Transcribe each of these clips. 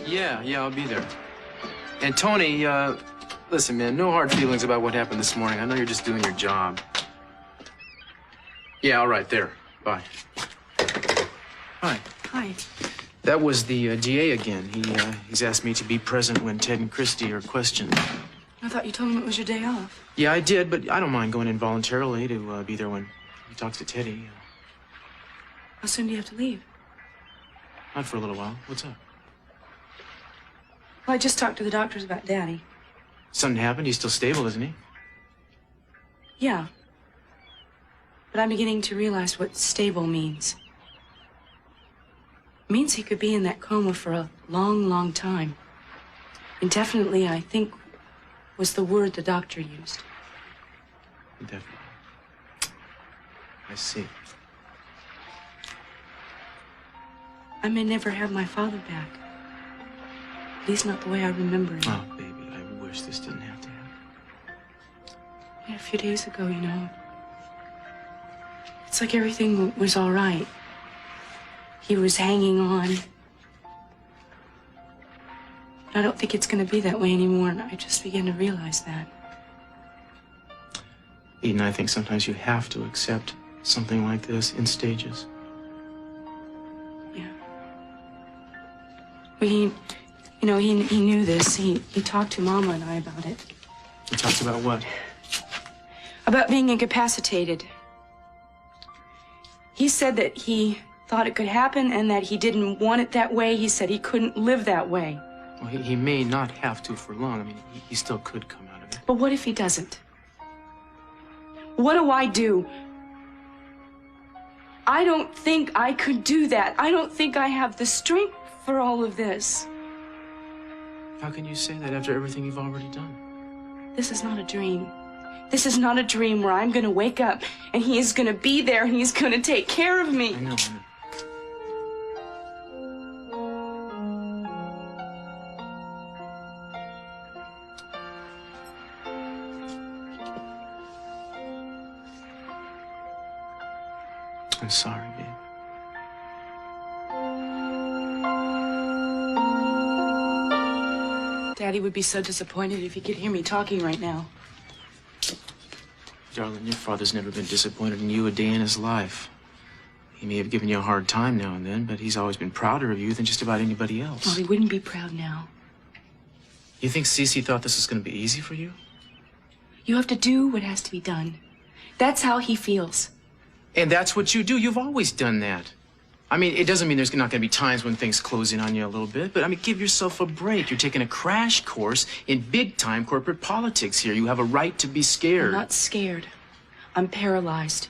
Yeah, I'll be there. And Tony, listen, man, no hard feelings about what happened this morning. I know you're just doing your job. Yeah, all right, there. Bye. Hi. Hi. That was the DA again. He's asked me to be present when Ted and Christy are questioned. I thought you told him it was your day off. Yeah, I did, but I don't mind going in voluntarily to be there when he talks to Teddy. How soon do you have to leave? Not for a little while. What's up? Well, I just talked to the doctors about Daddy. Something happened? He's still stable, isn't he? Yeah. But I'm beginning to realize what stable means. It means he could be in that coma for a long, long time. Indefinitely, I think, was the word the doctor used. Indefinitely. I see. I may never have my father back. At least not the way I remember him. Oh, baby, I wish this didn't have to happen. Yeah, a few days ago, you know. It's like everything was all right. He was hanging on. I don't think it's going to be that way anymore, and I just began to realize that. Eden, I think sometimes you have to accept something like this in stages. Yeah. Well, he knew this. He talked to Mama and I about it. He talked about what? About being incapacitated. He said that he thought it could happen and that he didn't want it that way. He said he couldn't live that way. Well, he may not have to for long. I mean, he still could come out of it. But what if he doesn't? What do I do? I don't think I could do that. I don't think I have the strength for all of this. How can you say that after everything you've already done? This is not a dream. This is not a dream where I'm going to wake up and he is going to be there and he's going to take care of me. I know. I'm sorry, babe. Daddy would be so disappointed if he could hear me talking right now. Darling, your father's never been disappointed in you a day in his life. He may have given you a hard time now and then, but he's always been prouder of you than just about anybody else. Well, he wouldn't be proud now. You think Cece thought this was going to be easy for you? You have to do what has to be done. That's how he feels. And that's what you do. You've always done that. I mean, it doesn't mean there's not going to be times when things close in on you a little bit, but I mean, give yourself a break. You're taking a crash course in big-time corporate politics here. You have a right to be scared. I'm not scared. I'm paralyzed.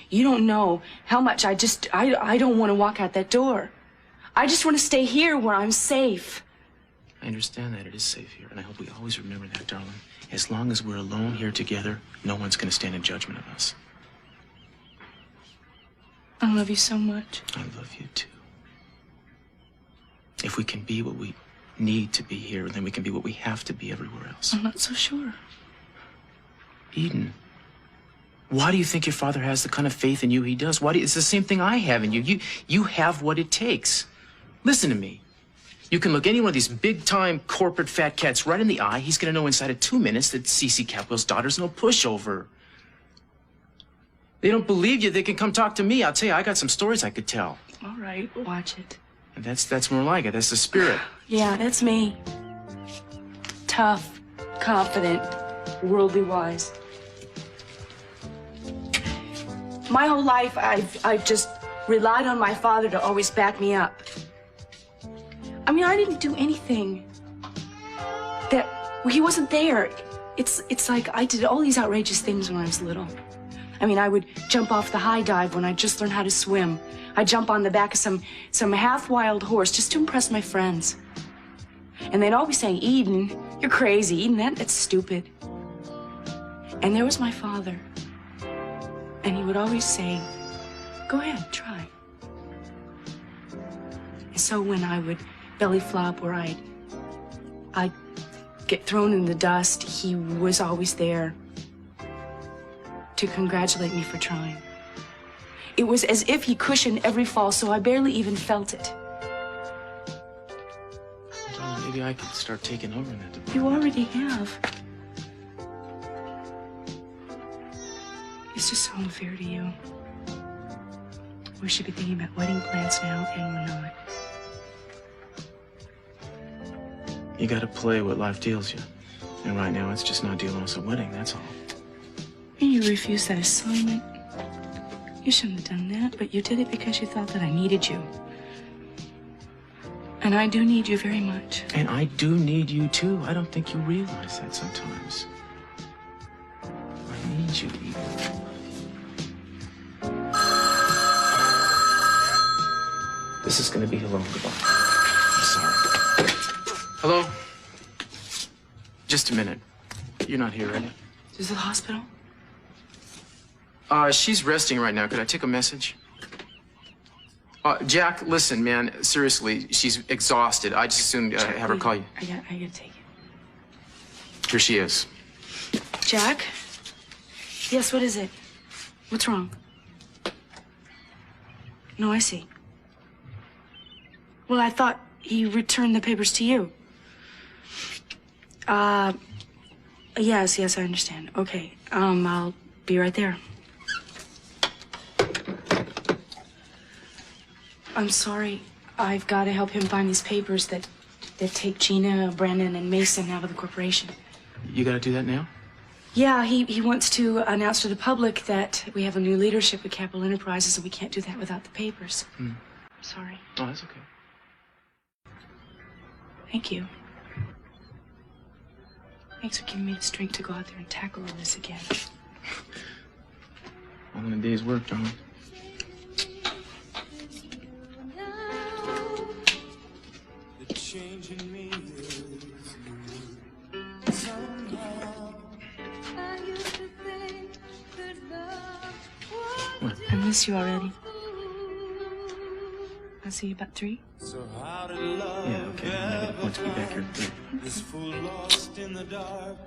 You don't know how much I don't want to walk out that door. I just want to stay here where I'm safe. I understand that. It is safe here, and I hope we always remember that, darling. As long as we're alone here together, no one's going to stand in judgment of us. I love you so much. I love you, too. If we can be what we need to be here, then we can be what we have to be everywhere else. I'm not so sure. Eden, why do you think your father has the kind of faith in you he does? It's the same thing I have in you. You have what it takes. Listen to me. You can look any one of these big-time corporate fat cats right in the eye. He's going to know inside of 2 minutes that Cece Capwell's daughter's no pushover. They don't believe you, they can come talk to me. I'll tell you, I got some stories I could tell. All right, watch it. And that's more like it. That's the spirit. Yeah, that's me. Tough, confident, worldly wise. My whole life, I've just relied on my father to always back me up. I mean, I didn't do anything he wasn't there. It's like I did all these outrageous things when I was little. I mean, I would jump off the high dive when I just learned how to swim. I'd jump on the back of some half-wild horse just to impress my friends. And they'd all be saying, Eden, you're crazy. Eden, that's stupid. And there was my father. And he would always say, go ahead, try. And so when I would belly flop or I'd get thrown in the dust, he was always there to congratulate me for trying. It was as if he cushioned every fall, so I barely even felt it. Maybe I could start taking over in that department. You already have. It's just so unfair to you. We should be thinking about wedding plans now, and we're not. You gotta play what life deals you. And right now, it's just not dealing us a wedding, that's all. And you refused that assignment. You shouldn't have done that, but you did it because you thought that I needed you. And I do need you very much. And I do need you, too. I don't think you realize that sometimes. I need you, Eden. This is gonna be a long goodbye. I'm sorry. Hello? Just a minute. You're not here, right? Is it the hospital? She's resting right now. Could I take a message? Jack, listen, man. Seriously, she's exhausted. I just assumed have her call you. I gotta take it. Here she is. Jack? Yes, what is it? What's wrong? No, I see. Well, I thought he returned the papers to you. Yes, I understand. Okay, I'll be right there. I'm sorry. I've got to help him find these papers that take Gina, Brandon, and Mason out of the corporation. You gotta do that now? Yeah, he wants to announce to the public that we have a new leadership at Capital Enterprises, and we can't do that without the papers. I'm sorry. Oh, that's okay. Thank you. Thanks for giving me the strength to go out there and tackle all this again. All in a day's work, John. I miss you already. I'll see you about 3. Yeah, okay. I got a point to be back here at 3. This fool lost in the dark.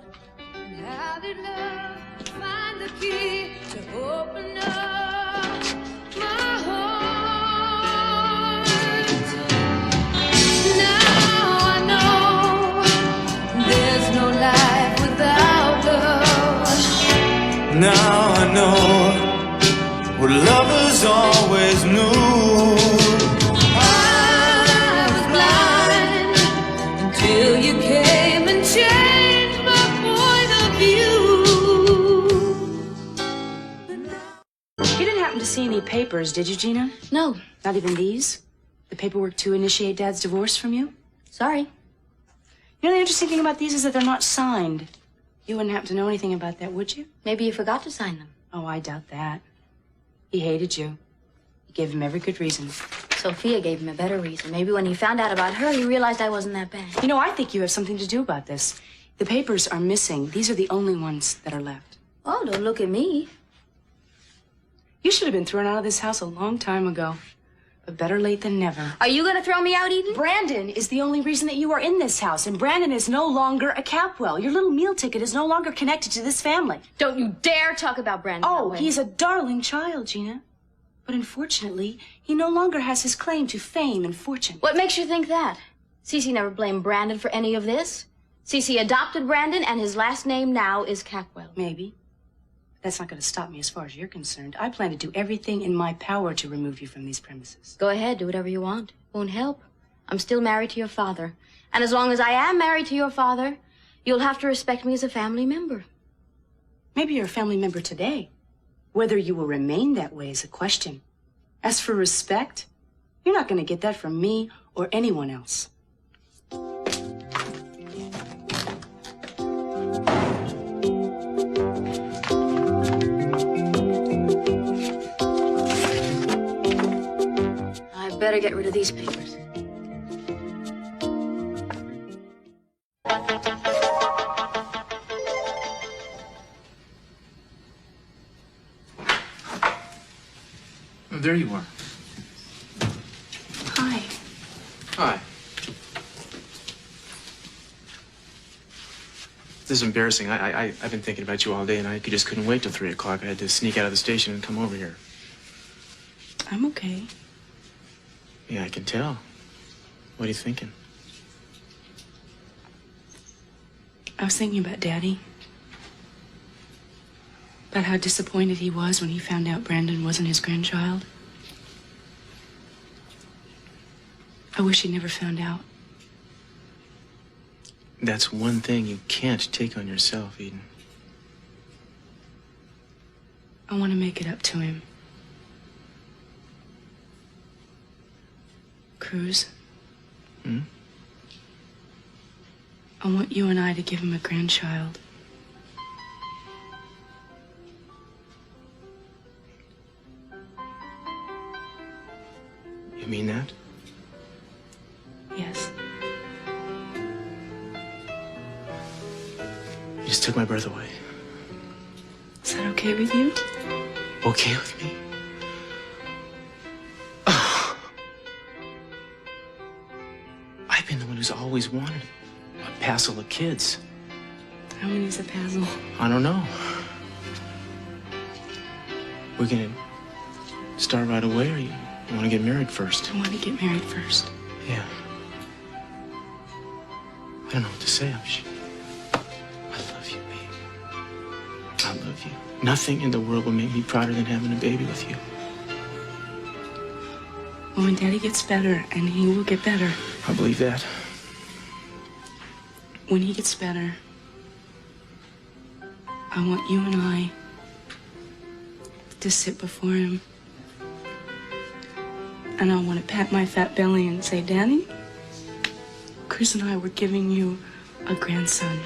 How did love find the key to open up my heart? Now I know there's no life without love. Now I know what lovers always knew. Till you came and changed my point of view. You didn't happen to see any papers, did you, Gina? No, Not even these? The paperwork to initiate Dad's divorce from you? sorry. You know, the interesting thing about these is that they're not signed. You wouldn't happen to know anything about that, would you? Maybe you forgot to sign them. Oh, I doubt that. He hated you. You gave him every good reason. Sophia gave him a better reason. Maybe when he found out about her, he realized I wasn't that bad. You know, I think you have something to do about this. The papers are missing. These are the only ones that are left. Oh, don't look at me. You should have been thrown out of this house a long time ago. But better late than never. Are you gonna throw me out, Eden? Brandon is the only reason that you are in this house, and Brandon is no longer a Capwell. Your little meal ticket is no longer connected to this family. Don't you dare talk about Brandon that Oh, way. he's a darling child, Gina. But unfortunately, he no longer has his claim to fame and fortune. What makes you think that? Cece never blamed Brandon for any of this. Cece adopted Brandon, and his last name now is Capwell. Maybe. That's not going to stop me as far as you're concerned. I plan to do everything in my power to remove you from these premises. Go ahead, do whatever you want. Won't help. I'm still married to your father. And as long as I am married to your father, you'll have to respect me as a family member. Maybe you're a family member today. Whether you will remain that way is a question. As for respect, you're not going to get that from me or anyone else. I better get rid of these papers. There you are. Hi. Hi. This is embarrassing. I've been thinking about you all day, and I just couldn't wait till 3 o'clock. I had to sneak out of the station and come over here. I'm okay. Yeah, I can tell. What are you thinking? I was thinking about Daddy. About how disappointed he was when he found out Brandon wasn't his grandchild. I wish he never found out. That's one thing you can't take on yourself, Eden. I want to make it up to him. Cruz. Hmm? I want you and I to give him a grandchild. You mean that? Yes. You just took my breath away. Is that okay with you? Okay with me? I've been the one who's always wanted a passel of kids. How many's a passel? I don't know. We're gonna start right away, or you want to get married first? I want to get married first. Yeah. I don't know what to say. I love you, babe. I love you. Nothing in the world will make me prouder than having a baby with you. Well, when Daddy gets better, and he will get better, I believe that. when he gets better, I want you and I to sit before him. And I want to pat my fat belly and say, Daddy, Chris and I were giving you a grandson.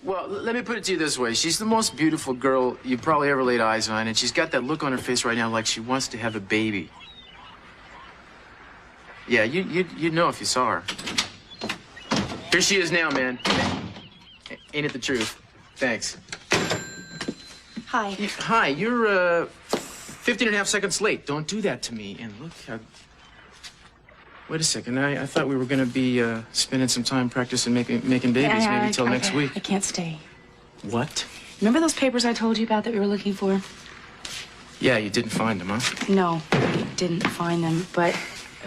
Well, let me put it to you this way. She's the most beautiful girl you probably ever laid eyes on, and she's got that look on her face right now like she wants to have a baby. Yeah, you'd know if you saw her. Here she is now, man. Ain't it the truth? Thanks. Hi. Hi, you're 15 and a half seconds late. Don't do that to me. And look how... Wait a second. I thought we were going to be spending some time practicing making babies, maybe till next week. I can't stay. What? Remember those papers I told you about that we were looking for? Yeah, you didn't find them, huh? No, we didn't find them, but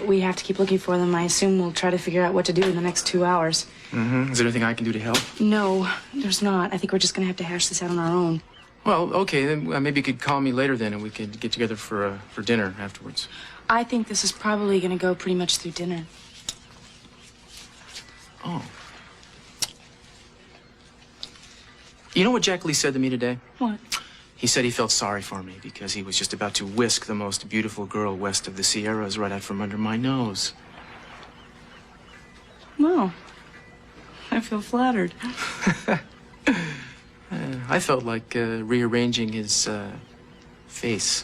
we have to keep looking for them. I assume we'll try to figure out what to do in the next 2 hours. Mm-hmm. Is there anything I can do to help? No, there's not. I think we're just going to have to hash this out on our own. Well, okay, then maybe you could call me later then, and we could get together for dinner afterwards. I think this is probably going to go pretty much through dinner. Oh. You know what Jack Lee said to me today? What? He said he felt sorry for me because he was just about to whisk the most beautiful girl west of the Sierras right out from under my nose. Well, I feel flattered. I felt like rearranging his face.